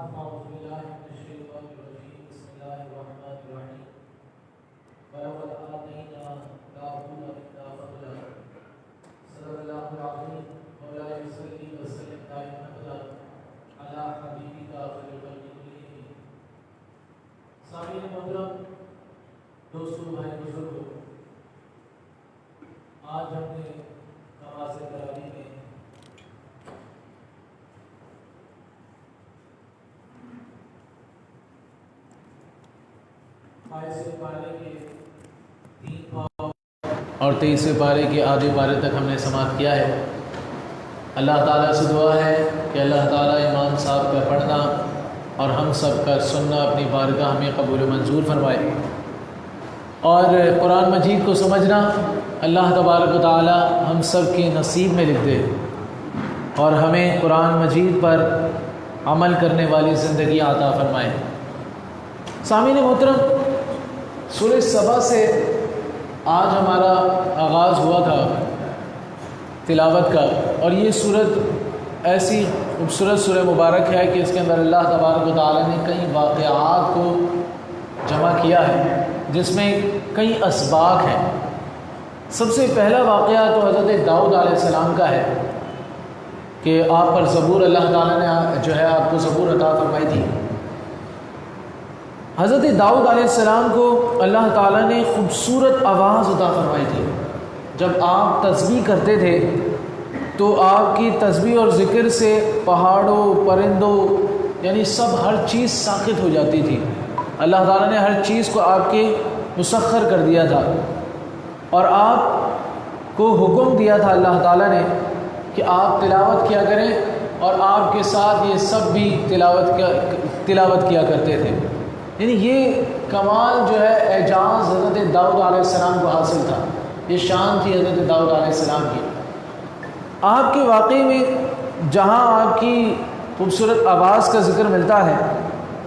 أعوذ بالله من الشيطان الرجيم بسم الله الرحمن الرحيم ولقد آتينا داود منا فضلا صدق الله العظيم مولاي صل وسلم دائما أبدا على حبيبك خير الخلق كلهم سامعین محترم دوستو بھائی بزرگوں، آج ہم نے نماز تراویح میں اور 23 پارے کے آدھے پارے تک ہم نے سماعت کیا ہے۔ اللہ تعالیٰ سے دعا ہے کہ اللہ تعالیٰ امام صاحب کا پڑھنا اور ہم سب کا سننا اپنی بارگاہ ہمیں قبول و منظور فرمائے، اور قرآن مجید کو سمجھنا اللہ تبارک و تعالیٰ ہم سب کے نصیب میں لکھ دے اور ہمیں قرآن مجید پر عمل کرنے والی زندگی عطا فرمائے۔ سامعین محترم، سورہ سبا سے آج ہمارا آغاز ہوا تھا تلاوت کا، اور یہ سورت ایسی خوبصورت سورہ مبارک ہے کہ اس کے اندر اللہ تبارک و تعالیٰ نے کئی واقعات کو جمع کیا ہے، جس میں کئی اسباق ہیں۔ سب سے پہلا واقعہ تو حضرت داؤد علیہ السلام کا ہے کہ آپ پر زبور اللہ تعالیٰ نے جو ہے آپ کو زبور عطا فرمائی تھی۔ حضرت داؤد علیہ السلام کو اللہ تعالیٰ نے خوبصورت آواز عطا فرمائی تھی۔ جب آپ تسبیح کرتے تھے تو آپ کی تسبیح اور ذکر سے پہاڑوں، پرندوں، یعنی سب ہر چیز ساکت ہو جاتی تھی۔ اللہ تعالیٰ نے ہر چیز کو آپ کے مسخر کر دیا تھا، اور آپ کو حکم دیا تھا اللہ تعالیٰ نے کہ آپ تلاوت کیا کریں، اور آپ کے ساتھ یہ سب بھی تلاوت کیا کرتے تھے۔ یعنی یہ کمال جو ہے اعجاز حضرت داؤد علیہ السلام کو حاصل تھا، یہ شان تھی حضرت داؤد علیہ السلام کی۔ آپ کے واقعے میں جہاں آپ کی خوبصورت آواز کا ذکر ملتا ہے،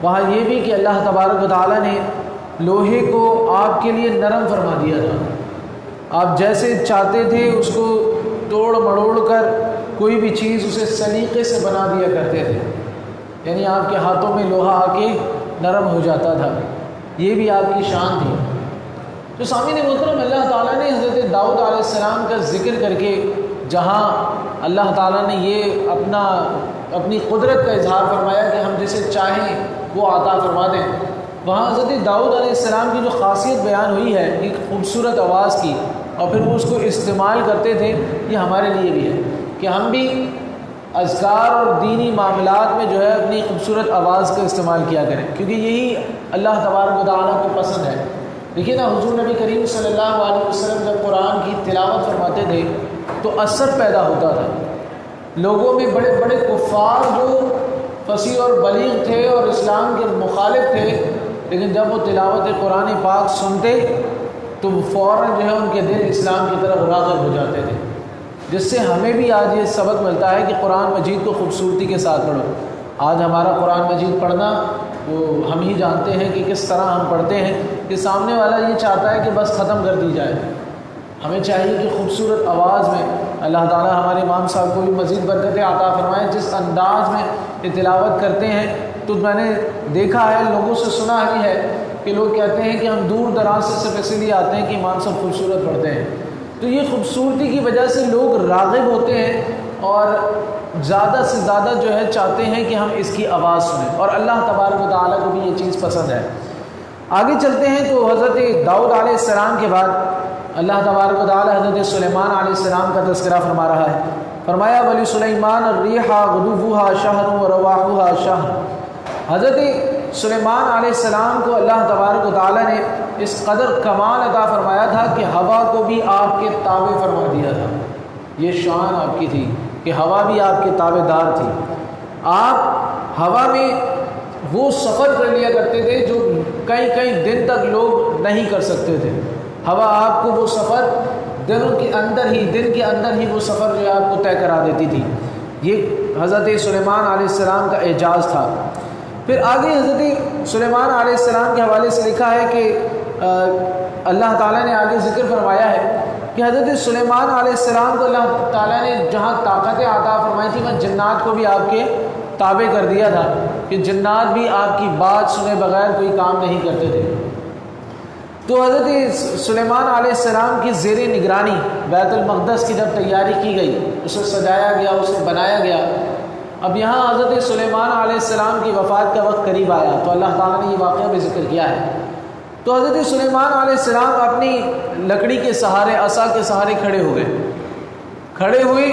وہاں یہ بھی کہ اللہ تبارک و تعالیٰ نے لوہے کو آپ کے لیے نرم فرما دیا تھا۔ آپ جیسے چاہتے تھے اس کو توڑ مڑوڑ کر کوئی بھی چیز اسے سلیقے سے بنا دیا کرتے تھے، یعنی آپ کے ہاتھوں میں لوہا آ کے نرم ہو جاتا تھا۔ یہ بھی آپ کی شان تھی۔ تو سامعین محترم، اللہ تعالیٰ نے حضرت داؤد علیہ السلام کا ذکر کر کے جہاں اللہ تعالیٰ نے یہ اپنی قدرت کا اظہار فرمایا کہ ہم جسے چاہیں وہ عطا فرما دیں، وہاں حضرت داؤد علیہ السلام کی جو خاصیت بیان ہوئی ہے ایک خوبصورت آواز کی، اور پھر وہ اس کو استعمال کرتے تھے، یہ ہمارے لیے بھی ہے کہ ہم بھی اذکار اور دینی معاملات میں جو ہے اپنی خوبصورت آواز کا استعمال کیا کریں، کیونکہ یہی اللہ تبارک و تعالیٰ کو پسند ہے۔ دیکھیے نا، حضور نبی کریم صلی اللہ علیہ وسلم جب قرآن کی تلاوت فرماتے تھے تو اثر پیدا ہوتا تھا۔ لوگوں میں بڑے بڑے کفار جو فصیح اور بلیغ تھے اور اسلام کے مخالف تھے، لیکن جب وہ تلاوت قرآن پاک سنتے تو فوراً جو ہے ان کے دل اسلام کی طرف راغب ہو جاتے تھے، جس سے ہمیں بھی آج یہ سبق ملتا ہے کہ قرآن مجید کو خوبصورتی کے ساتھ پڑھو۔ آج ہمارا قرآن مجید پڑھنا وہ ہم ہی جانتے ہیں کہ کس طرح ہم پڑھتے ہیں، کہ سامنے والا یہ چاہتا ہے کہ بس ختم کر دی جائے۔ ہمیں چاہیے کہ خوبصورت آواز میں اللہ تعالیٰ ہمارے امام صاحب کو بھی مزید برکتیں عطا فرمائیں۔ جس انداز میں یہ تلاوت کرتے ہیں تو میں نے دیکھا ہے، لوگوں سے سنا بھی ہے کہ لوگ کہتے ہیں کہ ہم دور دراز سے صرف اس لیے آتے ہیں کہ امام صاحب خوبصورت پڑھتے ہیں۔ تو یہ خوبصورتی کی وجہ سے لوگ راغب ہوتے ہیں اور زیادہ سے زیادہ جو ہے چاہتے ہیں کہ ہم اس کی آواز سنیں، اور اللہ تبارک و تعالیٰ کو بھی یہ چیز پسند ہے۔ آگے چلتے ہیں تو حضرت داؤد علیہ السلام کے بعد اللہ تبارک و تعالیٰ حضرت سلیمان علیہ السلام کا تذکرہ فرما رہا ہے۔ فرمایا ولی سلیمان الریح غدوها شہر ورواحها شہر۔ حضرت سلیمان علیہ السلام کو اللہ تبارک و تعالیٰ نے اس قدر کمال عطا فرمایا تھا کہ ہوا کو بھی آپ کے تابع فرما دیا تھا۔ یہ شان آپ کی تھی کہ ہوا بھی آپ کے تابع دار تھی۔ آپ ہوا میں وہ سفر کر لیا کرتے تھے جو کئی کئی دن تک لوگ نہیں کر سکتے تھے۔ ہوا آپ کو وہ سفر دن کے اندر ہی وہ سفر جو ہے آپ کو طے کرا دیتی تھی۔ یہ حضرت سلیمان علیہ السلام کا اعجاز تھا۔ پھر آگے حضرت سلیمان علیہ السلام کے حوالے سے لکھا ہے کہ اللہ تعالیٰ نے آگے ذکر فرمایا ہے کہ حضرت سلیمان علیہ السلام کو اللہ تعالیٰ نے جہاں طاقتیں عطا فرمائی تھی، وہاں جنات کو بھی آپ کے تابع کر دیا تھا کہ جنات بھی آپ کی بات سنے بغیر کوئی کام نہیں کرتے تھے۔ تو حضرت سلیمان علیہ السلام کی زیر نگرانی بیت المقدس کی جب تیاری کی گئی، اسے سجایا گیا، اسے بنایا گیا، اب یہاں حضرت سلیمان علیہ السلام کی وفات کا وقت قریب آیا تو اللہ تعالیٰ نے یہ واقعہ بھی ذکر کیا ہے۔ تو حضرت سلیمان علیہ السلام اپنی لکڑی کے سہارے، عصا کے سہارے کھڑے ہوئے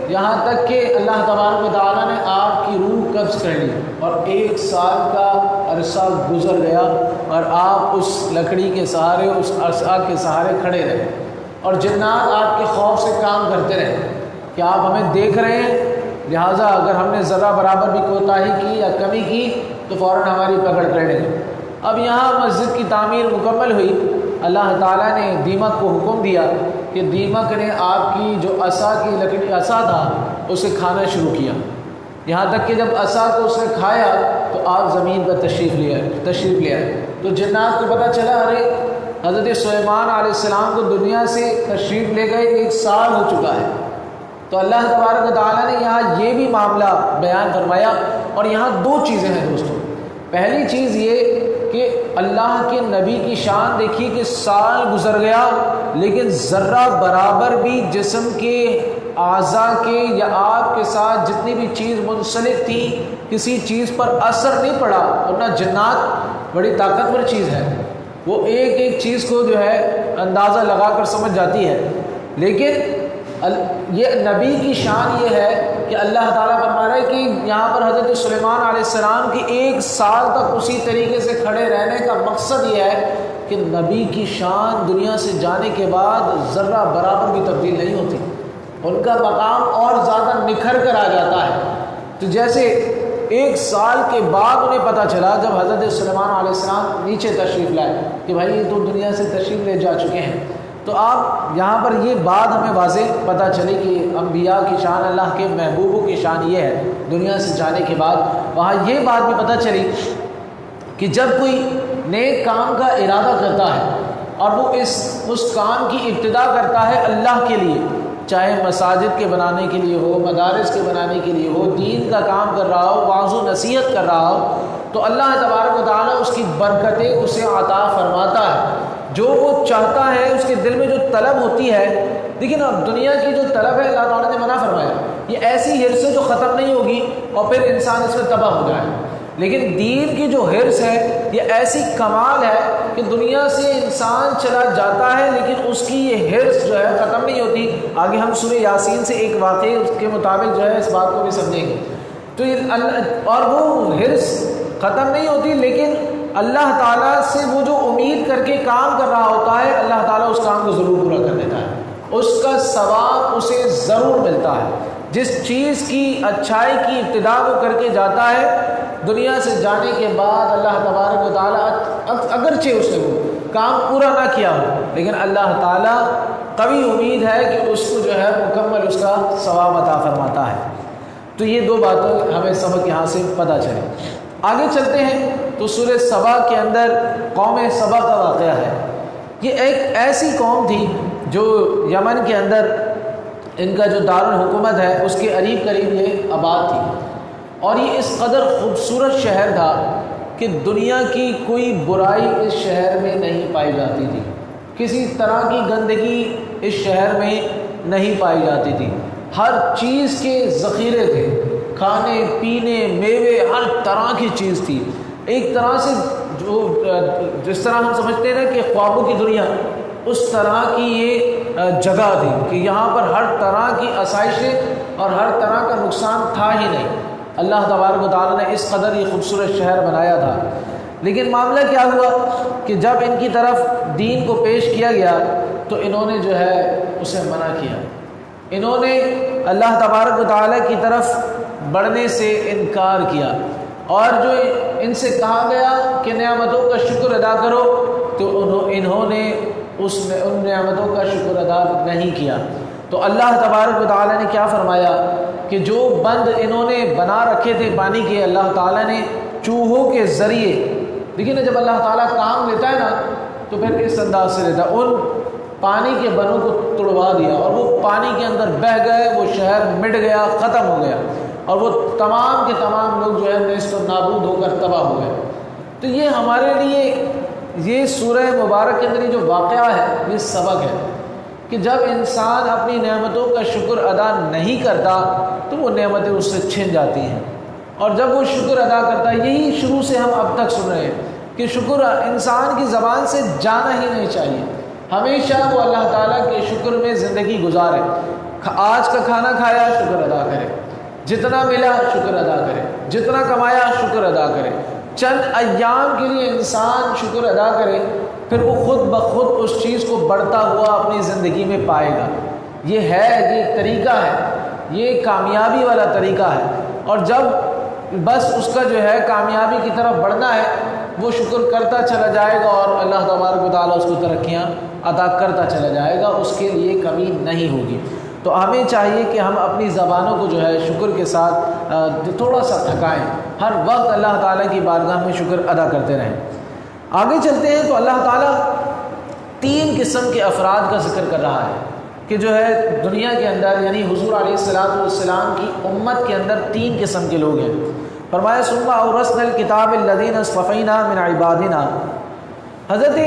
یہاں تک کہ اللہ تبارک و تعالیٰ نے آپ کی روح قبض کر لی اور 1 سال کا عرصہ گزر گیا اور آپ اس لکڑی کے سہارے، اس عصا کے سہارے کھڑے رہے، اور جنات آپ کے خوف سے کام کرتے رہے کہ آپ ہمیں دیکھ رہے ہیں، لہٰذا اگر ہم نے ذرہ برابر بھی کوتاہی کی یا کمی کی تو فوراً ہماری پکڑ کر لیں گے۔ اب یہاں مسجد کی تعمیر مکمل ہوئی، اللہ تعالیٰ نے دیمک کو حکم دیا کہ دیمک نے آپ کی جو عصا کی لکڑی عصا تھا اسے کھانا شروع کیا، یہاں تک کہ جب عصا کو اس نے کھایا تو آپ زمین پر تشریف لے آئے۔ تو جنات کو پتہ چلا ارے حضرت سلیمان علیہ السلام کو دنیا سے تشریف لے گئے 1 سال ہو چکا ہے۔ تو اللہ تبارک و تعالیٰ نے یہاں یہ بھی معاملہ بیان فرمایا، اور یہاں 2 چیزیں ہیں دوستوں۔ پہلی چیز یہ کہ اللہ کے نبی کی شان دیکھیے کہ سال گزر گیا لیکن ذرہ برابر بھی جسم کے اعضاء کے یا آپ کے ساتھ جتنی بھی چیز منسلک تھی کسی چیز پر اثر نہیں پڑا، ورنہ جنات بڑی طاقتور چیز ہے، وہ ایک چیز کو جو ہے اندازہ لگا کر سمجھ جاتی ہے، لیکن یہ نبی کی شان یہ ہے کہ اللہ تعالیٰ فرما رہا ہے کہ یہاں پر حضرت سلیمان علیہ السلام کی 1 سال تک اسی طریقے سے کھڑے رہنے کا مقصد یہ ہے کہ نبی کی شان دنیا سے جانے کے بعد ذرہ برابر بھی تبدیل نہیں ہوتی، ان کا مقام اور زیادہ نکھر کر آ جاتا ہے۔ تو جیسے 1 سال کے بعد انہیں پتہ چلا جب حضرت سلیمان علیہ السلام نیچے تشریف لائے کہ بھائی یہ تو دنیا سے تشریف لے جا چکے ہیں، تو آپ یہاں پر یہ بات ہمیں واضح پتہ چلی کہ انبیاء کی شان، اللہ کے محبوبوں کی شان یہ ہے دنیا سے جانے کے بعد۔ وہاں یہ بات بھی پتہ چلی کہ جب کوئی نیک کام کا ارادہ کرتا ہے اور وہ اس کام کی ابتدا کرتا ہے اللہ کے لیے، چاہے مساجد کے بنانے کے لیے ہو، مدارس کے بنانے کے لیے ہو، دین کا کام کر رہا ہو، واعظ و نصیحت کر رہا ہو، تو اللہ تبارک و تعالیٰ اس کی برکتیں اسے عطا فرماتا ہے۔ جو وہ چاہتا ہے، اس کے دل میں جو طلب ہوتی ہے، لیکن اب دنیا کی جو طلب ہے اللہ تعالیٰ نے منع فرمایا، یہ ایسی حرص ہے جو ختم نہیں ہوگی اور پھر انسان اس میں تباہ ہو جائے، لیکن دین کی جو حرص ہے یہ ایسی کمال ہے کہ دنیا سے انسان چلا جاتا ہے لیکن اس کی یہ حرص جو ہے ختم نہیں ہوتی۔ آگے ہم سورہ یاسین سے ایک واقعے اس کے مطابق جو ہے اس بات کو بھی سمجھیں گے۔ تو اور وہ حرص ختم نہیں ہوتی، لیکن اللہ تعالیٰ سے وہ جو امید کر کے کام کر رہا ہوتا ہے اللہ تعالیٰ اس کام کو ضرور پورا کر دیتا ہے، اس کا ثواب اسے ضرور ملتا ہے۔ جس چیز کی اچھائی کی ابتدا وہ کر کے جاتا ہے، دنیا سے جانے کے بعد اللہ تبارک و تعالیٰ اگرچہ اس نے وہ کام پورا نہ کیا ہو، لیکن اللہ تعالیٰ قوی امید ہے کہ اس کو جو ہے مکمل اس کا ثواب عطا فرماتا ہے۔ تو یہ 2 باتیں ہمیں سبق یہاں سے پتہ چلے۔ آگے چلتے ہیں تو سورہ سبا کے اندر قوم سبا کا واقعہ ہے۔ یہ ایک ایسی قوم تھی جو یمن کے اندر ان کا جو دارالحکومت ہے اس کے قریب یہ آباد تھی، اور یہ اس قدر خوبصورت شہر تھا کہ دنیا کی کوئی برائی اس شہر میں نہیں پائی جاتی تھی، کسی طرح کی گندگی اس شہر میں نہیں پائی جاتی تھی، ہر چیز کے ذخیرے تھے، کھانے پینے میوے ہر طرح کی چیز تھی، ایک طرح سے جو جس طرح ہم سمجھتے ہیں نا کہ خوابوں کی دنیا، اس طرح کی یہ جگہ تھی کہ یہاں پر ہر طرح کی آسائشیں اور ہر طرح کا نقصان تھا ہی نہیں۔ اللہ تبارک و تعالیٰ نے اس قدر یہ خوبصورت شہر بنایا تھا، لیکن معاملہ کیا ہوا کہ جب ان کی طرف دین کو پیش کیا گیا تو انہوں نے جو ہے اسے منع کیا، انہوں نے اللہ تبارک و تعالیٰ کی طرف بڑھنے سے انکار کیا، اور جو ان سے کہا گیا کہ نعمتوں کا شکر ادا کرو تو انہوں نے ان نعمتوں کا شکر ادا نہیں کیا۔ تو اللہ تبارک و تعالیٰ نے کیا فرمایا کہ جو بند انہوں نے بنا رکھے تھے پانی کے، اللہ تعالیٰ نے چوہوں کے ذریعے، لیکن جب اللہ تعالیٰ کام لیتا ہے نا تو پھر اس انداز سے لیتا ہے، ان پانی کے بنوں کو توڑوا دیا اور وہ پانی کے اندر بہہ گئے، وہ شہر مٹ گیا، ختم ہو گیا۔ اور وہ تمام کے تمام لوگ جو ہے نیست و نابود ہو کر تباہ ہو گئے۔ تو یہ ہمارے لیے یہ سورہ مبارک کے اندر جو واقعہ ہے یہ سبق ہے کہ جب انسان اپنی نعمتوں کا شکر ادا نہیں کرتا تو وہ نعمتیں اس سے چھن جاتی ہیں، اور جب وہ شکر ادا کرتا ہے، یہی شروع سے ہم اب تک سن رہے ہیں کہ شکر انسان کی زبان سے جانا ہی نہیں چاہیے، ہمیشہ وہ اللہ تعالیٰ کے شکر میں زندگی گزارے۔ آج کا کھانا کھایا شکر ادا کرے، جتنا ملا شکر ادا کرے، جتنا کمایا شکر ادا کرے، چند ایام کے لیے انسان شکر ادا کرے، پھر وہ خود بخود اس چیز کو بڑھتا ہوا اپنی زندگی میں پائے گا۔ یہ ہے، یہ طریقہ ہے، یہ کامیابی والا طریقہ ہے۔ اور جب بس اس کا جو ہے کامیابی کی طرف بڑھنا ہے، وہ شکر کرتا چلا جائے گا اور اللہ تبارک و تعالیٰ اس کو ترقیاں عطا کرتا چلا جائے گا، اس کے لیے کمی نہیں ہوگی۔ تو ہمیں چاہیے کہ ہم اپنی زبانوں کو جو ہے شکر کے ساتھ تھوڑا سا تھکائیں، ہر وقت اللہ تعالیٰ کی بارگاہ میں شکر ادا کرتے رہیں۔ آگے چلتے ہیں تو اللہ تعالیٰ 3 قسم کے افراد کا ذکر کر رہا ہے کہ جو ہے دنیا کے اندر، یعنی حضور علیہ السلام کی امت کے اندر 3 قسم کے لوگ ہیں۔ فرمایا ثم اورثنا الکتاب الذین اصطفینا من عبادنا۔ حضرت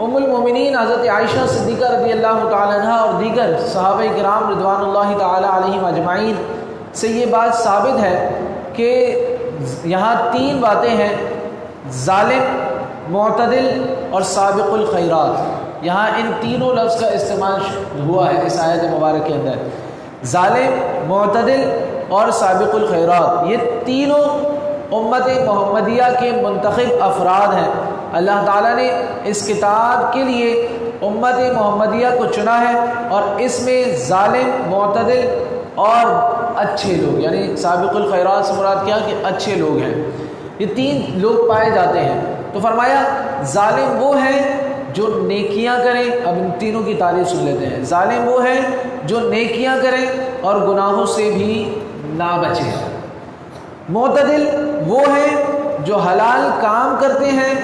ام المومنین حضرت عائشہ صدیقہ رضی اللہ تعالی عنہ اور دیگر صحابہ کرام رضوان اللہ تعالی علیہم اجمعین سے یہ بات ثابت ہے کہ یہاں 3 باتیں ہیں: ظالم، معتدل اور سابق الخیرات۔ یہاں ان تینوں لفظ کا استعمال ہوا ہے اس آیت مبارک کے اندر، ظالم، معتدل اور سابق الخیرات۔ یہ تینوں امت محمدیہ کے منتخب افراد ہیں۔ اللہ تعالیٰ نے اس کتاب کے لیے امت محمدیہ کو چنا ہے، اور اس میں ظالم، معتدل اور اچھے لوگ، یعنی سابق الخیرات سے مراد کیا کہ اچھے لوگ ہیں، یہ 3 لوگ پائے جاتے ہیں۔ تو فرمایا ظالم وہ ہے جو نیکیاں کریں، اب ان تینوں کی تعریف سن لیتے ہیں۔ ظالم وہ ہے جو نیکیاں کریں اور گناہوں سے بھی نہ بچے۔ معتدل وہ ہے جو حلال کام کرتے ہیں،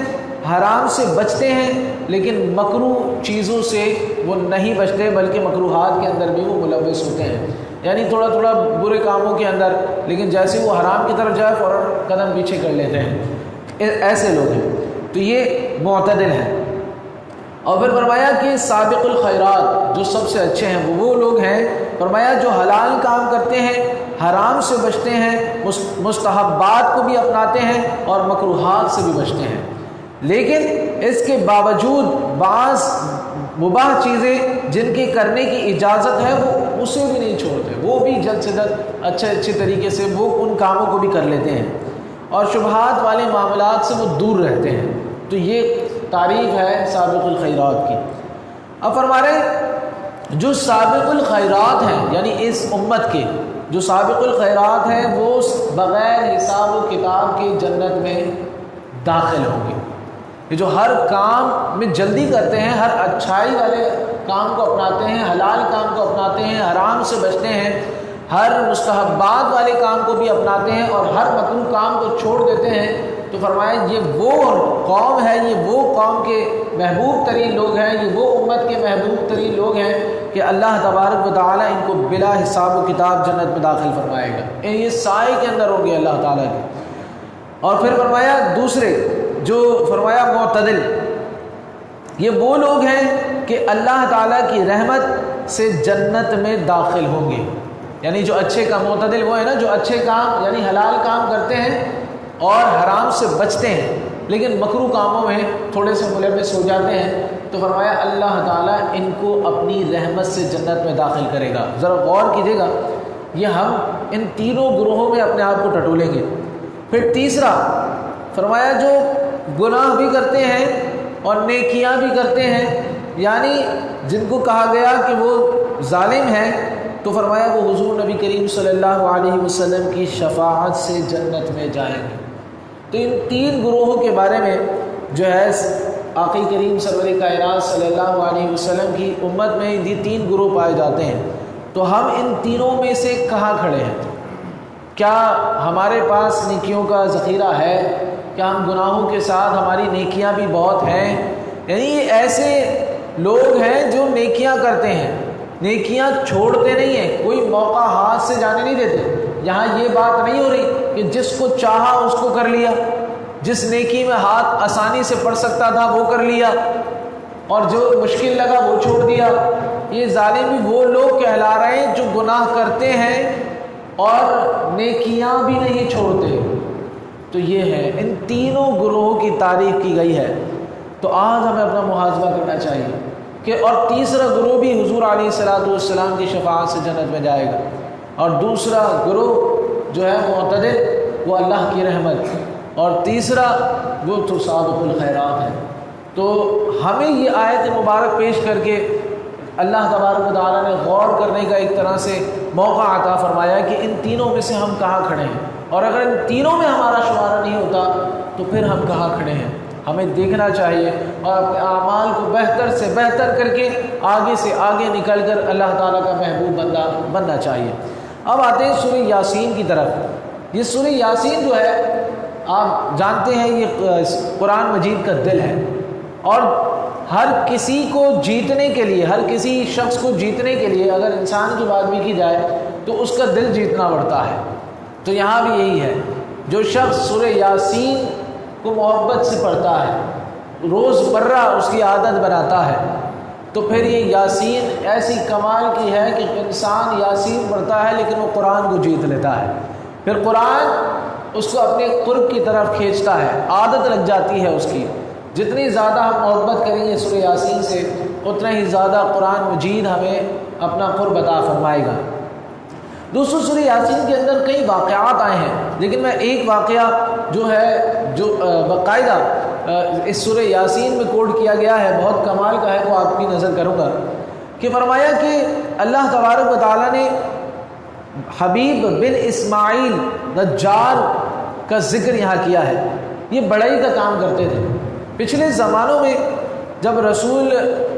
حرام سے بچتے ہیں، لیکن مکروہ چیزوں سے وہ نہیں بچتے بلکہ مکروہات کے اندر بھی وہ ملوث ہوتے ہیں، یعنی تھوڑا تھوڑا برے کاموں کے اندر، لیکن جیسے وہ حرام کی طرف جائے فوراً قدم پیچھے کر لیتے ہیں، ایسے لوگ ہیں۔ تو یہ معتدل ہیں۔ اور پھر فرمایا کہ سابق الخیرات جو سب سے اچھے ہیں وہ لوگ ہیں، فرمایا جو حلال کام کرتے ہیں، حرام سے بچتے ہیں، مستحبات کو بھی اپناتے ہیں اور مکروہات سے بھی بچتے ہیں، لیکن اس کے باوجود بعض مباح چیزیں جن کے کرنے کی اجازت ہے وہ اسے بھی نہیں چھوڑتے، وہ بھی جلد سے جلد اچھے طریقے سے وہ ان کاموں کو بھی کر لیتے ہیں، اور شبہات والے معاملات سے وہ دور رہتے ہیں۔ تو یہ تعریف ہے سابق الخیرات کی۔ اب فرما رہے جو سابق الخیرات ہیں، یعنی اس امت کے جو سابق الخیرات ہیں، وہ بغیر حساب و کتاب کے جنت میں داخل ہوں گے۔ یہ جو ہر کام میں جلدی کرتے ہیں، ہر اچھائی والے کام کو اپناتے ہیں، حلال کام کو اپناتے ہیں، حرام سے بچتے ہیں، ہر مستحبات والے کام کو بھی اپناتے ہیں اور ہر مکروہ کام کو چھوڑ دیتے ہیں، تو فرمایا یہ وہ قوم ہے، یہ وہ قوم کے محبوب ترین لوگ ہیں، یہ وہ امت کے محبوب ترین لوگ ہیں کہ اللہ تبارک و تعالیٰ ان کو بلا حساب و کتاب جنت میں داخل فرمائے گا، یہ سائے کے اندر ہوں گے اللہ تعالیٰ کے۔ اور پھر فرمایا دوسرے جو فرمایا معتدل، یہ وہ لوگ ہیں کہ اللہ تعالیٰ کی رحمت سے جنت میں داخل ہوں گے، یعنی جو اچھے کام، معتدل وہ ہے نا جو اچھے کام یعنی حلال کام کرتے ہیں اور حرام سے بچتے ہیں، لیکن مکروہ کاموں میں تھوڑے سے ملوث ہو جاتے ہیں، تو فرمایا اللہ تعالیٰ ان کو اپنی رحمت سے جنت میں داخل کرے گا۔ ذرا غور کیجیے گا، یہ ہم ان تینوں گروہوں میں اپنے آپ کو ٹٹولیں گے۔ پھر تیسرا فرمایا جو گناہ بھی کرتے ہیں اور نیکیاں بھی کرتے ہیں، یعنی جن کو کہا گیا کہ وہ ظالم ہیں، تو فرمایا وہ حضور نبی کریم صلی اللہ علیہ وسلم کی شفاعت سے جنت میں جائیں گے۔ تو ان 3 گروہوں کے بارے میں جو ہے آقی کریم سرور کائنات صلی اللہ علیہ وسلم کی امت میں یہ 3 گروہ پائے جاتے ہیں۔ تو ہم ان تینوں میں سے کہاں کھڑے ہیں؟ کیا ہمارے پاس نیکیوں کا ذخیرہ ہے؟ کیا ہم گناہوں کے ساتھ ہماری نیکیاں بھی بہت ہیں؟ یعنی یہ ایسے لوگ ہیں جو نیکیاں کرتے ہیں، نیکیاں چھوڑتے نہیں ہیں، کوئی موقع ہاتھ سے جانے نہیں دیتے، یہاں یہ بات نہیں ہو رہی کہ جس کو چاہا اس کو کر لیا، جس نیکی میں ہاتھ آسانی سے پڑ سکتا تھا وہ کر لیا، اور جو مشکل لگا وہ چھوڑ دیا۔ یہ ظالم بھی وہ لوگ کہلا رہے ہیں جو گناہ کرتے ہیں اور نیکیاں بھی نہیں چھوڑتے۔ تو یہ ہے، ان تینوں گروہوں کی تعریف کی گئی ہے۔ تو آج ہمیں اپنا محاسبہ کرنا چاہیے کہ اور تیسرا گروہ بھی حضور علیہ الصلوۃ والسلام کی شفاعت سے جنت میں جائے گا، اور دوسرا گروہ جو ہے معتدل وہ اللہ کی رحمت، اور تیسرا وہ تو سابق الخیرات ہے۔ تو ہمیں یہ آیت مبارک پیش کر کے اللہ تبارک و تعالیٰ نے غور کرنے کا ایک طرح سے موقع عطا فرمایا کہ ان تینوں میں سے ہم کہاں کھڑے ہیں، اور اگر ان تینوں میں ہمارا شمارہ نہیں ہوتا تو پھر ہم کہاں کھڑے ہیں۔ ہمیں دیکھنا چاہیے اور اپنے اعمال کو بہتر سے بہتر کر کے آگے سے آگے نکل کر اللہ تعالیٰ کا محبوب بندہ بننا چاہیے۔ اب آتے ہیں سورہ یاسین کی طرف۔ یہ سورہ یاسین جو ہے آپ جانتے ہیں یہ قرآن مجید کا دل ہے، اور ہر کسی کو جیتنے کے لیے، ہر کسی شخص کو جیتنے کے لیے اگر انسان کی بات بھی کی جائے تو اس کا دل جیتنا پڑتا ہے۔ تو یہاں بھی یہی ہے، جو شخص سورہ یاسین کو محبت سے پڑھتا ہے، روز مرہ اس کی عادت بناتا ہے، تو پھر یہ یاسین ایسی کمال کی ہے کہ انسان یاسین پڑھتا ہے لیکن وہ قرآن کو جیت لیتا ہے۔ پھر قرآن اس کو اپنے قرب کی طرف کھینچتا ہے، عادت لگ جاتی ہے اس کی۔ جتنی زیادہ ہم محبت کریں گے سورہ یاسین سے اتنا ہی زیادہ قرآن مجید ہمیں اپنا قرب عطا فرمائے گا۔ دوسروں سورہ یاسین کے اندر کئی واقعات آئے ہیں، لیکن میں ایک واقعہ جو ہے جو باقاعدہ اس سورہ یاسین میں کوٹ کیا گیا ہے، بہت کمال کا ہے، وہ آپ کی نظر کروں گا کہ فرمایا کہ اللہ تبارک و تعالیٰ نے حبیب بن اسماعیل نجار کا ذکر یہاں کیا ہے۔ یہ بڑائی کا کام کرتے تھے۔ پچھلے زمانوں میں جب رسول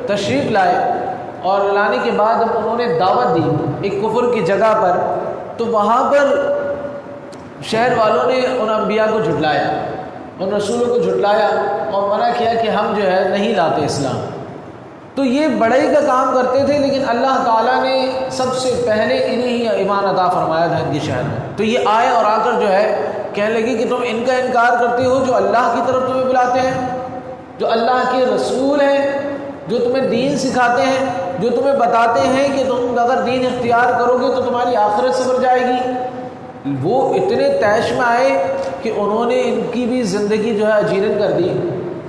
تشریف لائے اور لانے کے بعد جب انہوں نے دعوت دی ایک کفر کی جگہ پر، تو وہاں پر شہر والوں نے ان انبیاء کو جھٹلایا، ان رسولوں کو جھٹلایا اور منع کیا کہ ہم جو ہے نہیں لاتے اسلام۔ تو یہ بڑائی کا کام کرتے تھے، لیکن اللہ تعالیٰ نے سب سے پہلے انہیں ہی ایمان عطا فرمایا تھا ان کے شہر میں۔ تو یہ آئے اور آ کر جو ہے کہنے لگے کہ تم ان کا انکار کرتے ہو جو اللہ کی طرف تمہیں بلاتے ہیں، جو اللہ کے رسول ہیں، جو تمہیں دین سکھاتے ہیں، جو تمہیں بتاتے ہیں کہ تم اگر دین اختیار کرو گے تو تمہاری آخرت سنور جائے گی۔ وہ اتنے طیش میں آئے کہ انہوں نے ان کی بھی زندگی جو ہے اجیرن کر دی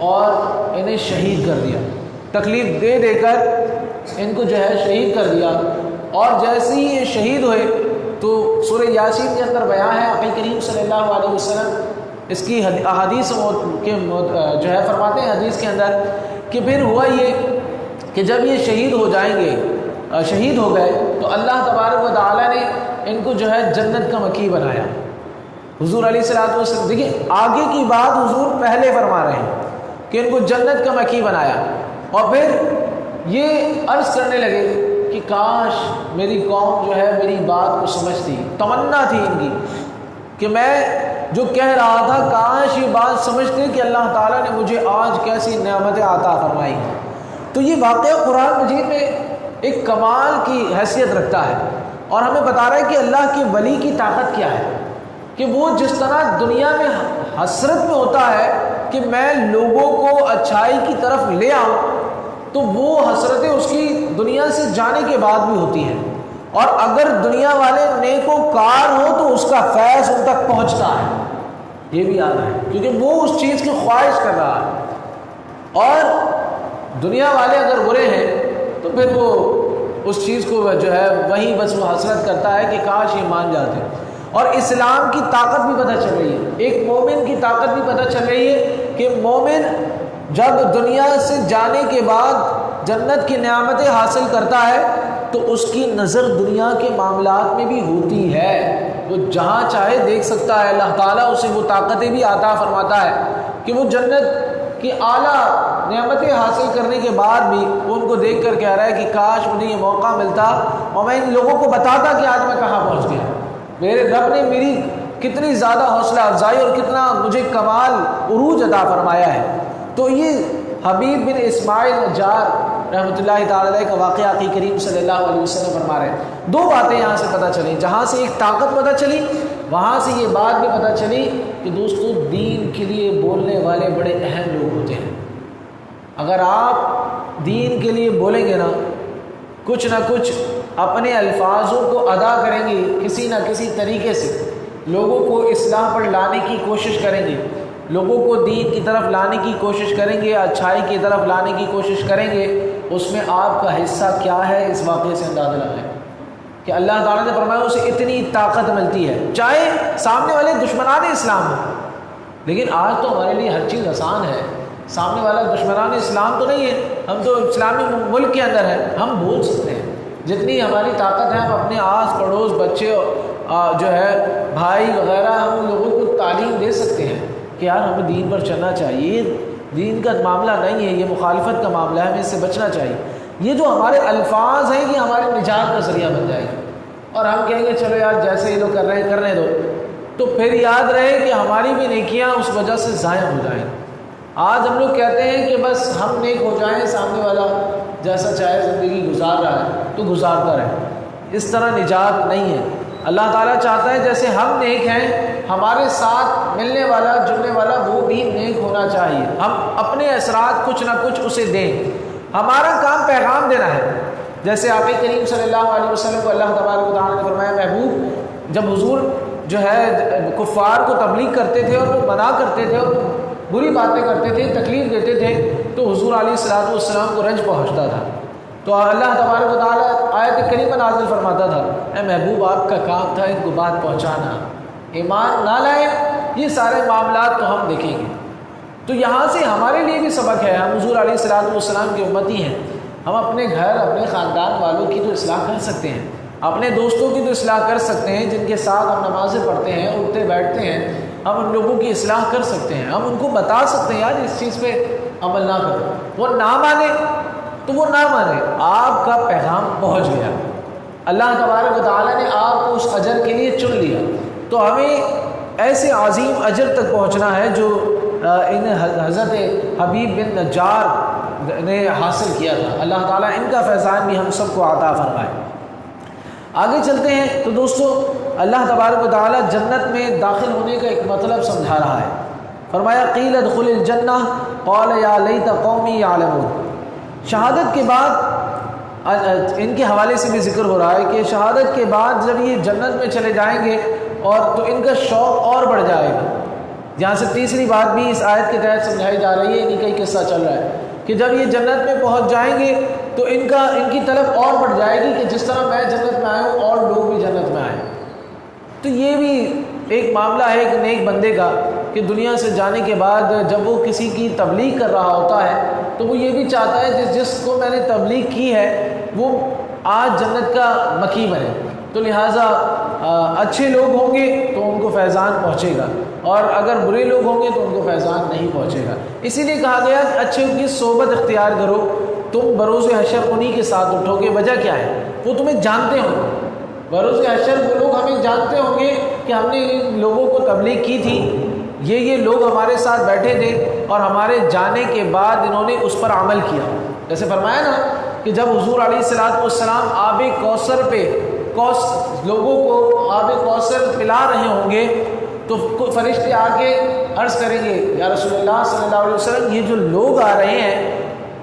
اور انہیں شہید کر دیا، تکلیف دے دے کر ان کو جو ہے شہید کر دیا۔ اور جیسے ہی یہ شہید ہوئے تو سورہ یاسین کے اندر بیان ہے، آقا کریم صلی اللہ علیہ وسلم اس کی احادیث کے جو ہے فرماتے ہیں حدیث کے اندر کہ پھر ہوا یہ کہ جب یہ شہید ہو جائیں گے، شہید ہو گئے، تو اللہ تبارک و تعالیٰ نے ان کو جو ہے جنت کا مکھی بنایا۔ حضور علیہ الصلوۃ والسلام، دیکھیے آگے کی بات حضور پہلے فرما رہے ہیں کہ ان کو جنت کا مکھی بنایا، اور پھر یہ عرض کرنے لگے کہ کاش میری قوم جو ہے میری بات کو سمجھتی، تمنا تھی ان کی کہ میں جو کہہ رہا تھا کاش یہ بات سمجھتے کہ اللہ تعالیٰ نے مجھے آج کیسی نعمتیں عطا فرمائی۔ تو یہ واقعہ قرآن مجید میں ایک کمال کی حیثیت رکھتا ہے، اور ہمیں بتا رہا ہے کہ اللہ کے ولی کی طاقت کیا ہے، کہ وہ جس طرح دنیا میں حسرت میں ہوتا ہے کہ میں لوگوں کو اچھائی کی طرف لے آؤں، تو وہ حسرتیں اس کی دنیا سے جانے کے بعد بھی ہوتی ہیں، اور اگر دنیا والے نیکوکار ہوں تو اس کا فیض ان تک پہنچتا ہے۔ یہ بھی یاد ہے کیونکہ وہ اس چیز کی خواہش کر رہا ہے، اور دنیا والے اگر برے ہیں تو پھر وہ اس چیز کو جو ہے وہیں بس وہ حسرت کرتا ہے کہ کاش یہ مان جاتے۔ اور اسلام کی طاقت بھی پتہ چل رہی ہے، ایک مومن کی طاقت بھی پتہ چل رہی ہے کہ مومن جب دنیا سے جانے کے بعد جنت کی نعمتیں حاصل کرتا ہے تو اس کی نظر دنیا کے معاملات میں بھی ہوتی ہے، وہ جہاں چاہے دیکھ سکتا ہے، اللہ تعالیٰ اسے وہ طاقتیں بھی عطا فرماتا ہے کہ وہ جنت کی اعلیٰ نعمتیں حاصل کرنے کے بعد بھی وہ ان کو دیکھ کر کہہ رہا ہے کہ کاش مجھے یہ موقع ملتا اور میں ان لوگوں کو بتاتا کہ آج میں کہاں پہنچ گیا، میرے رب نے میری کتنی زیادہ حوصلہ افزائی اور کتنا مجھے کمال عروج عطا فرمایا ہے۔ تو یہ حبیب بن اسماعیل نجار رحمۃ اللہ تعالی علیہ کا واقعہ آقی کریم صلی اللہ علیہ وسلم فرما رہے ہیں۔ دو باتیں یہاں سے پتہ چلیں، جہاں سے ایک طاقت پتہ چلی، وہاں سے یہ بات بھی پتہ چلی کہ دوستو دین کے لیے بولنے والے بڑے اہم لوگ ہوتے ہیں۔ اگر آپ دین کے لیے بولیں گے نا، کچھ نہ کچھ اپنے الفاظوں کو ادا کریں گے، کسی نہ کسی طریقے سے لوگوں کو اصلاح پر لانے کی کوشش کریں گے، لوگوں کو دین کی طرف لانے کی کوشش کریں گے، اچھائی کی طرف لانے کی کوشش کریں گے، اس میں آپ کا حصہ کیا ہے اس واقعے سے اندازہ لگائیں کہ اللہ تعالیٰ نے فرمایا اسے اتنی طاقت ملتی ہے، چاہے سامنے والے دشمنان اسلام ہوں۔ لیکن آج تو ہمارے لیے ہر چیز آسان ہے، سامنے والا دشمنان اسلام تو نہیں ہے، ہم تو اسلامی ملک کے اندر ہیں، ہم بول سکتے ہیں جتنی ہماری طاقت ہے، ہم اپنے آس پڑوس بچے جو ہے بھائی وغیرہ، ہم لوگوں کو تعلیم دے سکتے ہیں کہ یار ہمیں دین پر چلنا چاہیے، دین کا معاملہ نہیں ہے، یہ مخالفت کا معاملہ ہے، ہمیں اس سے بچنا چاہیے۔ یہ جو ہمارے الفاظ ہیں یہ ہمارے نجات کا ذریعہ بن جائے گا، اور ہم کہیں گے چلو یار جیسے یہ لوگ کر رہے ہیں کرنے دو، تو پھر یاد رہے کہ ہماری بھی نیکیاں اس وجہ سے ضائع ہو جائیں۔ آج ہم لوگ کہتے ہیں کہ بس ہم نیک ہو جائیں، سامنے والا جیسا چاہے زندگی گزار رہا ہے تو گزارتا رہے، اس طرح نجات نہیں ہے۔ اللہ تعالیٰ چاہتا ہے جیسے ہم نیک ہیں، ہمارے ساتھ ملنے والا جلنے والا وہ بھی نیک ہونا چاہیے، ہم اپنے اثرات کچھ نہ کچھ اسے دیں، ہمارا کام پیغام دینا ہے۔ جیسے آقا کریم صلی اللہ علیہ وسلم کو اللہ تبارک و تعالیٰ نے فرمایا محبوب، جب حضور جو ہے کفار کو تبلیغ کرتے تھے اور وہ منع کرتے تھے اور بری باتیں کرتے تھے، تکلیف دیتے تھے، تو حضور علیہ الصلوۃ والسلام کو رنج پہنچتا تھا، تو اللہ تبارک و تعالیٰ آیت کریمہ نازل فرماتا تھا، اے محبوب آپ کا کام تھا ان کو بات پہنچانا، ایمان نہ لائے، یہ سارے معاملات تو ہم دیکھیں گے۔ تو یہاں سے ہمارے لیے بھی سبق ہے، ہم حضور علیہ الصلوۃ والسلام کے امتی ہیں، ہم اپنے گھر اپنے خاندان والوں کی تو اصلاح کر سکتے ہیں، اپنے دوستوں کی تو اصلاح کر سکتے ہیں، جن کے ساتھ ہم نمازیں پڑھتے ہیں، اٹھتے بیٹھتے ہیں، ہم ان لوگوں کی اصلاح کر سکتے ہیں، ہم ان کو بتا سکتے ہیں یار اس چیز پہ عمل نہ کرو، وہ نہ مانے تو وہ نہ مانے، آپ کا پیغام پہنچ گیا، اللہ تبارک و تعالیٰ نے آپ کو اس اجر کے لیے چن لیا، تو ہمیں ایسے عظیم اجر تک پہنچنا ہے جو ان حضرت حبیب بن نجار نے حاصل کیا تھا۔ اللہ تعالیٰ ان کا فیضان بھی ہم سب کو عطا فرمائے۔ آگے چلتے ہیں تو دوستو، اللہ تبارک و تعالیٰ جنت میں داخل ہونے کا ایک مطلب سمجھا رہا ہے۔ فرمایا قیل ادخل الجنہ قال یا لیت قومی یعلمون۔ شہادت کے بعد ان کے حوالے سے بھی ذکر ہو رہا ہے کہ شہادت کے بعد جب یہ جنت میں چلے جائیں گے اور تو ان کا شوق اور بڑھ جائے گا۔ جہاں سے تیسری بات بھی اس آیت کے تحت سمجھائی جا رہی ہے، انہی کا ہی قصہ چل رہا ہے کہ جب یہ جنت میں پہنچ جائیں گے تو ان کی طلب اور بڑھ جائے گی کہ جس طرح میں جنت میں آیا ہوں اور لوگ بھی جنت میں آئیں۔ تو یہ بھی ایک معاملہ ہے ایک نیک بندے کا کہ دنیا سے جانے کے بعد جب وہ کسی کی تبلیغ کر رہا ہوتا ہے تو وہ یہ بھی چاہتا ہے جس کو میں نے تبلیغ کی ہے وہ آج جنت کا مکی بنے، تو لہٰذا اچھے لوگ ہوں گے تو ان کو فیضان پہنچے گا، اور اگر برے لوگ ہوں گے تو ان کو فیضان نہیں پہنچے گا۔ اسی لیے کہا گیا کہ اچھے کی صحبت اختیار کرو، تم بروز حشر انہی کے ساتھ اٹھو گے۔ وجہ کیا ہے؟ وہ تمہیں جانتے ہوں گے، بروز حشر وہ لوگ ہمیں جانتے ہوں گے کہ ہم نے ان لوگوں کو تبلیغ کی تھی، یہ لوگ ہمارے ساتھ بیٹھے تھے اور ہمارے جانے کے بعد انہوں نے اس پر عمل کیا۔ جیسے فرمایا نا کہ جب حضور علیہ الصلوۃ والسلام آب کوثر پہ لوگوں کو آب کوثر پلا رہے ہوں گے تو فرشتے آ کے عرض کریں گے یا رسول اللہ صلی اللہ علیہ وسلم، یہ جو لوگ آ رہے ہیں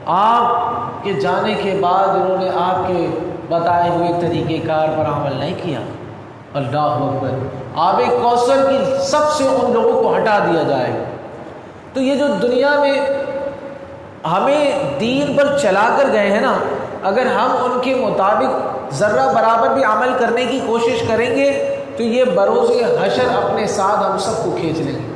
آپ کے جانے کے بعد انہوں نے آپ کے بتائے ہوئے طریقہ کار پر عمل نہیں کیا۔ اللہ اکبر، آب کوثر کی سب سے ان لوگوں کو ہٹا دیا جائے۔ تو یہ جو دنیا میں ہمیں دین پر چلا کر گئے ہیں نا، اگر ہم ان کے مطابق ذرہ برابر بھی عمل کرنے کی کوشش کریں گے تو یہ بروز حشر اپنے ساتھ ہم سب کو کھینچ لیں گے،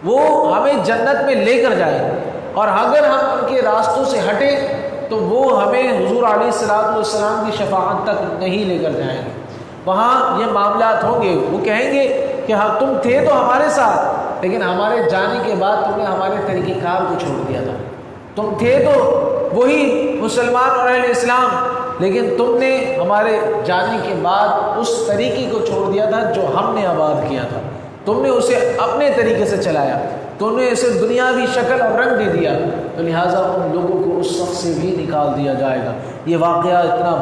وہ ہمیں جنت میں لے کر جائیں گے، اور اگر ہم ان کے راستوں سے ہٹیں تو وہ ہمیں حضور علیہ الصلوۃ والسلام کی شفاعت تک نہیں لے کر جائیں گے۔ وہاں یہ معاملات ہوں گے، وہ کہیں گے کہ ہاں تم تھے تو ہمارے ساتھ، لیکن ہمارے جانے کے بعد تم نے ہمارے طریقہ کار کو چھوڑ دیا تھا، تم تھے تو وہی مسلمان اور اہل اسلام، لیکن تم نے ہمارے جانے کے بعد اس طریقے کو چھوڑ دیا تھا جو ہم نے آباد کیا تھا، تم نے اسے اپنے طریقے سے چلایا۔ تو انہیں صرف دنیاوی شکل اور رنگ دے دیا، تو لہٰذا ان لوگوں کو اس صف سے بھی نکال دیا جائے گا۔ یہ واقعہ اتنا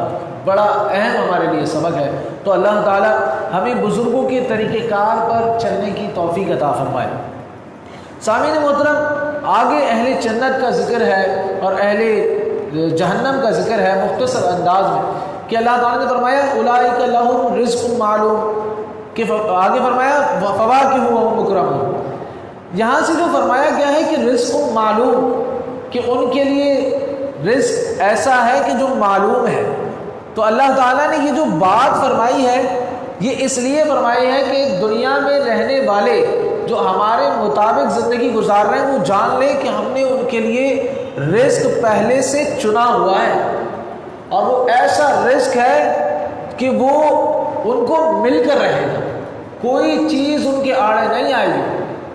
بڑا اہم ہمارے لیے سبق ہے۔ تو اللہ تعالیٰ ہمیں بزرگوں کے طریقہ کار پر چلنے کی توفیق عطا فرمائے۔ سامعین محترم، آگے اہل جنت کا ذکر ہے اور اہل جہنم کا ذکر ہے مختصر انداز میں، کہ اللہ تعالیٰ نے فرمایا اولئک لہم رزق معلوم، کہ آگے فرمایا فواکہ وہم مکرمون۔ یہاں سے جو فرمایا گیا ہے کہ رزق معلوم، کہ ان کے لیے رزق ایسا ہے کہ جو معلوم ہے، تو اللہ تعالیٰ نے یہ جو بات فرمائی ہے یہ اس لیے فرمائی ہے کہ دنیا میں رہنے والے جو ہمارے مطابق زندگی گزار رہے ہیں وہ جان لیں کہ ہم نے ان کے لیے رزق پہلے سے چنا ہوا ہے، اور وہ ایسا رزق ہے کہ وہ ان کو مل کر رہے گا، کوئی چیز ان کے آڑے نہیں آئے گی۔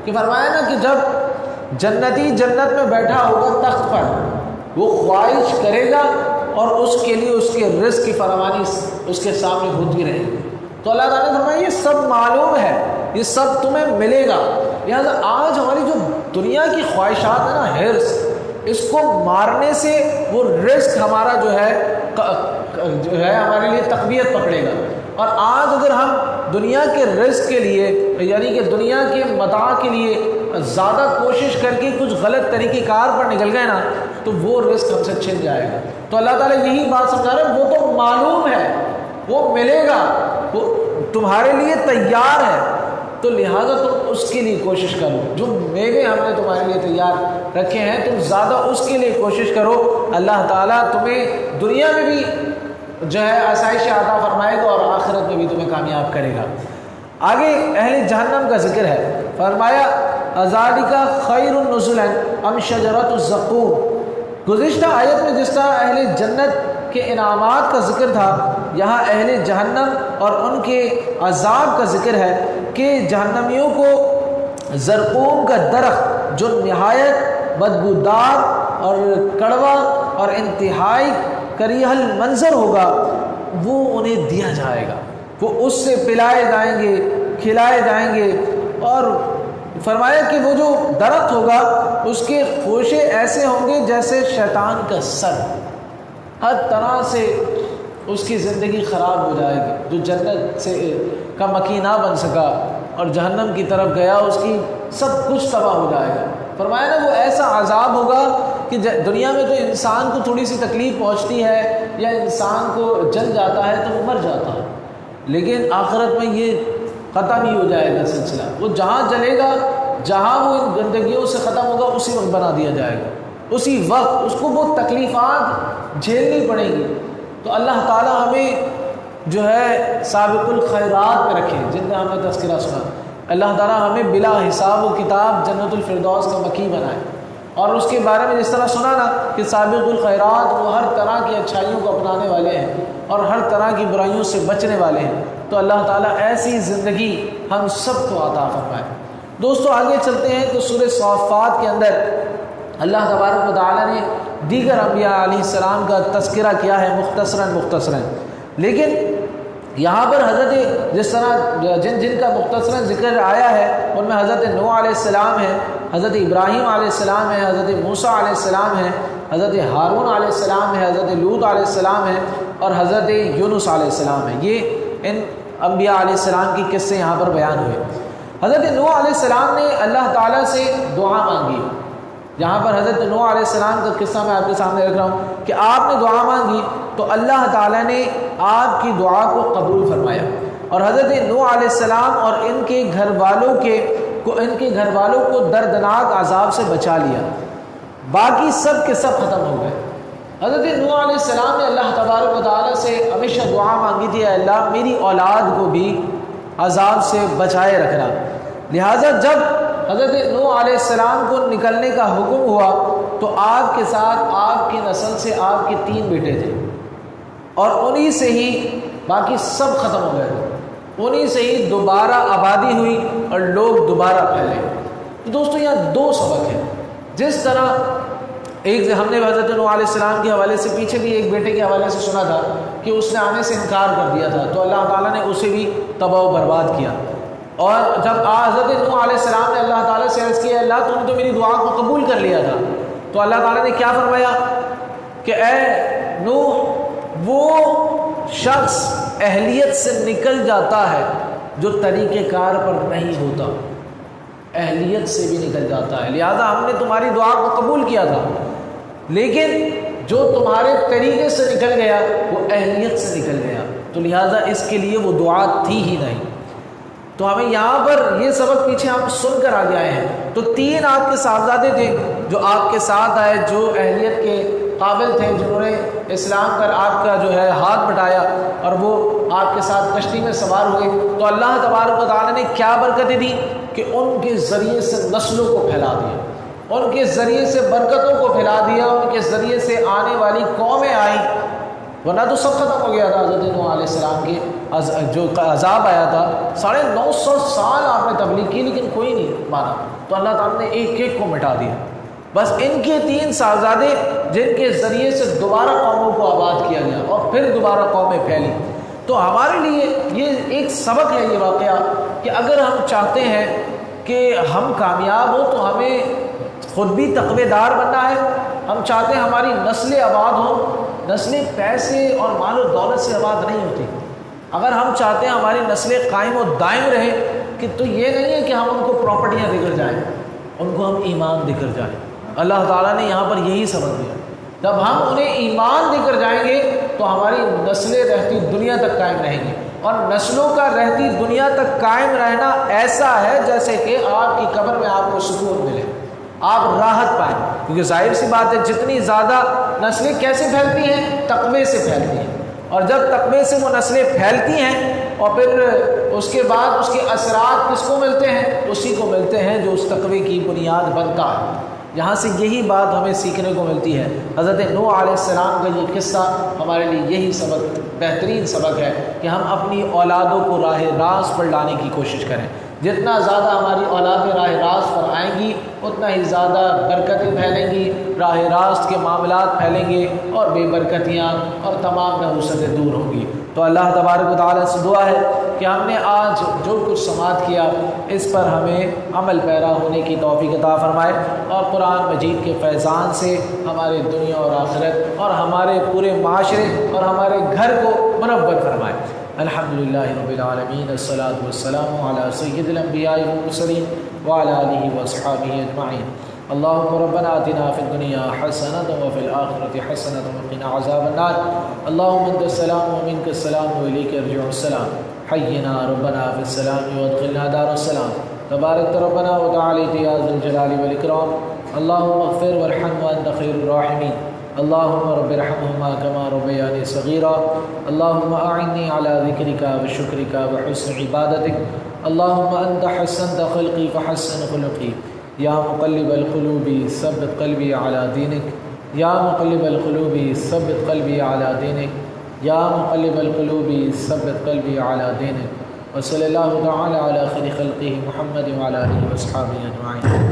کہ فرمایا نا کہ جب جنتی جنت میں بیٹھا ہوگا تخت پر، وہ خواہش کرے گا اور اس کے لیے اس کے رزق کی فراوانی اس کے سامنے ہوتی رہے گی۔ تو اللہ تعالیٰ نے فرمایا یہ سب معلوم ہے، یہ سب تمہیں ملے گا۔ لہٰذا آج ہماری جو دنیا کی خواہشات ہے نا، حرص، اس کو مارنے سے وہ رزق ہمارا جو ہے ہمارے لیے تقویت پکڑے گا۔ اور آج اگر ہم دنیا کے رزق کے لیے، یعنی کہ دنیا کے متاع کے لیے زیادہ کوشش کر کے کچھ غلط طریقہ کار پر نکل گئے نا، تو وہ رزق ہم سے چھن جائے گا۔ تو اللہ تعالیٰ یہی بات سمجھا رہے ہیں، وہ تو معلوم ہے، وہ ملے گا، وہ تمہارے لیے تیار ہے، تو لہٰذا تم اس کے لیے کوشش کرو۔ جو میوے ہم نے تمہارے لیے تیار رکھے ہیں تم زیادہ اس کے لیے کوشش کرو، اللہ تعالیٰ تمہیں دنیا میں بھی جو ہے آسائش عطا فرمائے گا اور آخرت میں بھی تمہیں کامیاب کرے گا۔ آگے اہل جہنم کا ذکر ہے، فرمایا ذالک خیر نزلا ام شجرۃ الزقوم۔ گزشتہ آیت میں جس طرح اہل جنت کے انعامات کا ذکر تھا، یہاں اہل جہنم اور ان کے عذاب کا ذکر ہے کہ جہنمیوں کو زرقوم کا درخت جو نہایت بدبودار اور کڑوا اور انتہائی کریہ المنظر ہوگا وہ انہیں دیا جائے گا، وہ اس سے پلائے جائیں گے، کھلائے جائیں گے۔ اور فرمایا کہ وہ جو درخت ہوگا اس کے خوشے ایسے ہوں گے جیسے شیطان کا سر، ہر طرح سے اس کی زندگی خراب ہو جائے گی۔ جو جنت سے کا مکی نہ بن سکا اور جہنم کی طرف گیا، اس کی سب کچھ تباہ ہو جائے گا۔ فرمایا نا وہ ایسا عذاب ہوگا کہ دنیا میں تو انسان کو تھوڑی سی تکلیف پہنچتی ہے یا انسان کو جل جاتا ہے تو وہ مر جاتا ہے، لیکن آخرت میں یہ ختم ہی ہو جائے گا سلسلہ۔ وہ جہاں جلے گا، جہاں وہ ان گندگیوں سے ختم ہوگا اسی وقت بنا دیا جائے گا، اسی وقت اس کو وہ تکلیفات جھیلنی پڑیں گی۔ تو اللہ تعالیٰ ہمیں جو ہے سابق الخیرات میں رکھے، جن میں ہم نے تذکرہ سنا۔ اللہ تعالیٰ ہمیں بلا حساب و کتاب جنت الفردوس کا مکی بنائے، اور اس کے بارے میں جس طرح سنا نا کہ سابق الخیرات وہ ہر طرح کی اچھائیوں کو اپنانے والے ہیں اور ہر طرح کی برائیوں سے بچنے والے ہیں۔ تو اللہ تعالیٰ ایسی زندگی ہم سب کو عطا فرمائے۔ دوستو آگے چلتے ہیں تو سورہ صافات کے اندر اللہ تبارک و تعالیٰ نے دیگر انبیاء علیہ السلام کا تذکرہ کیا ہے مختصراً، لیکن یہاں پر حضرت جس طرح جن کا مختصراً ذکر آیا ہے ان میں حضرت نوح علیہ السلام ہے، حضرت ابراہیم علیہ السلام ہے، حضرت موسیٰ علیہ السلام ہے، حضرت ہارون علیہ السلام ہے، حضرت لوط علیہ السلام ہے اور حضرت یونس علیہ السلام ہے۔ یہ ان انبیاء علیہ السلام کی قصے یہاں پر بیان ہوئے۔ حضرت نوح علیہ السلام نے اللہ تعالیٰ سے دعا مانگی۔ یہاں پر حضرت نوح علیہ السلام کا قصہ میں آپ کے سامنے رکھ رہا ہوں کہ آپ نے دعا مانگی تو اللہ تعالیٰ نے آپ کی دعا کو قبول فرمایا، اور حضرت نوح علیہ السلام اور ان کے گھر والوں کو دردناک عذاب سے بچا لیا، باقی سب کے سب ختم ہو گئے۔ حضرت نوح علیہ السلام نے اللہ تبارک و تعالیٰ سے ہمیشہ دعا مانگی تھی، اے اللہ میری اولاد کو بھی عذاب سے بچائے رکھنا۔ لہٰذا جب حضرت نوح علیہ السلام کو نکلنے کا حکم ہوا تو آپ کے ساتھ آپ کی نسل سے آپ کے 3 بیٹے تھے، اور انہی سے ہی باقی سب ختم ہو گئے، انہی سے ہی دوبارہ آبادی ہوئی اور لوگ دوبارہ پھیلے۔ تو دوستو یہاں 2 سبق ہیں۔ جس طرح ایک ہم نے حضرت نوح علیہ السلام کے حوالے سے پیچھے بھی ایک بیٹے کے حوالے سے سنا تھا کہ اس نے آنے سے انکار کر دیا تھا، تو اللہ تعالیٰ نے اسے بھی تباہ و برباد کیا۔ اور جب حضرت نوح علیہ السلام نے اللہ تعالیٰ سے عرض کیا اللہ تو نے تو اللہ تعالیٰ نے کیا فرمایا کہ اے نوح وہ شخص اہلیت سے نکل جاتا ہے جو طریقہ کار پر نہیں ہوتا، اہلیت سے بھی نکل جاتا ہے، لہذا ہم نے تمہاری دعا کو قبول کیا تھا، لیکن جو تمہارے طریقے سے نکل گیا وہ اہلیت سے نکل گیا، تو لہذا اس کے لیے وہ دعا تھی ہی نہیں۔ تو ہمیں یہاں پر یہ سبق پیچھے ہم سن کر آگے آئے ہیں۔ تو 3 آپ کے صاحبزادے تھے جو آپ کے ساتھ آئے، جو اہلیت کے قابل تھے، جنہوں نے اسلام پر آپ کا جو ہے ہاتھ بٹایا اور وہ آپ کے ساتھ کشتی میں سوار ہوئے، تو اللہ تبارک و تعالیٰ نے کیا برکتیں دی کہ ان کے ذریعے سے نسلوں کو پھیلا دیا، ان کے ذریعے سے برکتوں کو پھیلا دیا، ان کے ذریعے سے آنے والی قومیں آئیں، ورنہ تو سب ختم ہو گیا تھا۔ حضرت نوح علیہ السلام کے جو عذاب آیا تھا، 950 سال آپ نے تبلیغ کی لیکن کوئی نہیں مانا، تو اللہ تعالیٰ نے ایک ایک کو مٹا دیا۔ بس ان کے 3 صاحبزادے جن کے ذریعے سے دوبارہ قوموں کو آباد کیا گیا اور پھر دوبارہ قومیں پھیلی۔ تو ہمارے لیے یہ ایک سبق ہے یہ واقعہ کہ اگر ہم چاہتے ہیں کہ ہم کامیاب ہوں تو ہمیں خود بھی تقوی دار بننا ہے، ہم چاہتے ہیں ہماری نسلیں آباد ہوں، نسلیں پیسے اور مال و دولت سے آباد نہیں ہوتی، اگر ہم چاہتے ہیں ہماری نسلیں قائم و دائم رہیں کہ تو یہ نہیں ہے کہ ہم ان کو پراپرٹیاں دے کر جائیں، ان کو ہم ایمان دے کر جائیں۔ اللہ تعالیٰ نے یہاں پر یہی سبق دیا، جب ہم انہیں ایمان دے کر جائیں گے تو ہماری نسلیں رہتی دنیا تک قائم رہیں گی، اور نسلوں کا رہتی دنیا تک قائم رہنا ایسا ہے جیسے کہ آپ کی قبر میں آپ کو سکون ملے، آپ راحت پائیں، کیونکہ ظاہر سی بات ہے جتنی زیادہ نسلیں کیسے پھیلتی ہیں؟ تقوی سے پھیلتی ہیں، اور جب تقوی سے وہ نسلیں پھیلتی ہیں اور پھر اس کے بعد اس کے اثرات کس کو ملتے ہیں؟ اسی کو ملتے ہیں جو اس تقوی کی بنیاد بنتا ہے۔ یہاں سے یہی بات ہمیں سیکھنے کو ملتی ہے۔ حضرت نوح علیہ السلام کا یہ قصہ ہمارے لیے یہی سبق، بہترین سبق ہے کہ ہم اپنی اولادوں کو راہ راست پر لانے کی کوشش کریں۔ جتنا زیادہ ہماری اولادیں راہ راست پر آئیں گی اتنا ہی زیادہ برکتیں پھیلیں گی، راہ راست کے معاملات پھیلیں گے اور بے برکتیاں اور تمام نحوستیں دور ہوں گی۔ تو اللہ تبارک و تعالیٰ سے دعا ہے کہ ہم نے آج جو کچھ سماعت کیا اس پر ہمیں عمل پیرا ہونے کی توفیق عطا فرمائے، اور قرآن مجید کے فیضان سے ہمارے دنیا اور آخرت اور ہمارے پورے معاشرے اور ہمارے گھر کو منور فرمائے۔ الحمدللہ رب العالمین، الصلاۃ والسلام علی سید الانبیاء والمرسلین وعلی آلہ واصحابہ اجمعین۔ اللهم ربنا آتنا في الدنيا حسنة وفي الآخرة حسنة وقنا عذاب النار۔ اللهم أنت السلام ومنك السلام وإليك يرجع السلام، حينا ربنا في السلام وادخلنا دار السلام، تبارك ربنا وتعاليت يا ذا الجلال والإكرام۔ اللهم اغفر وارحم وأنت خير الراحمين، اللهم رب ارحمهما كما ربياني صغيرا، اللهم أعني على ذكرك وشكرك وحسن عبادتك، اللهم أنت حسنت خلقي فحسن خلقي، یا مقلب القلوب ثبت قلبی علی دینک، یا مقلب القلوب ثبت قلبی علی دینک، یا مقلب القلوب ثبت قلبی علی دینک، وصلی اللہ تعالی علی خیر خلقہ محمد وعلی آلہ واصحابہ اجمعین۔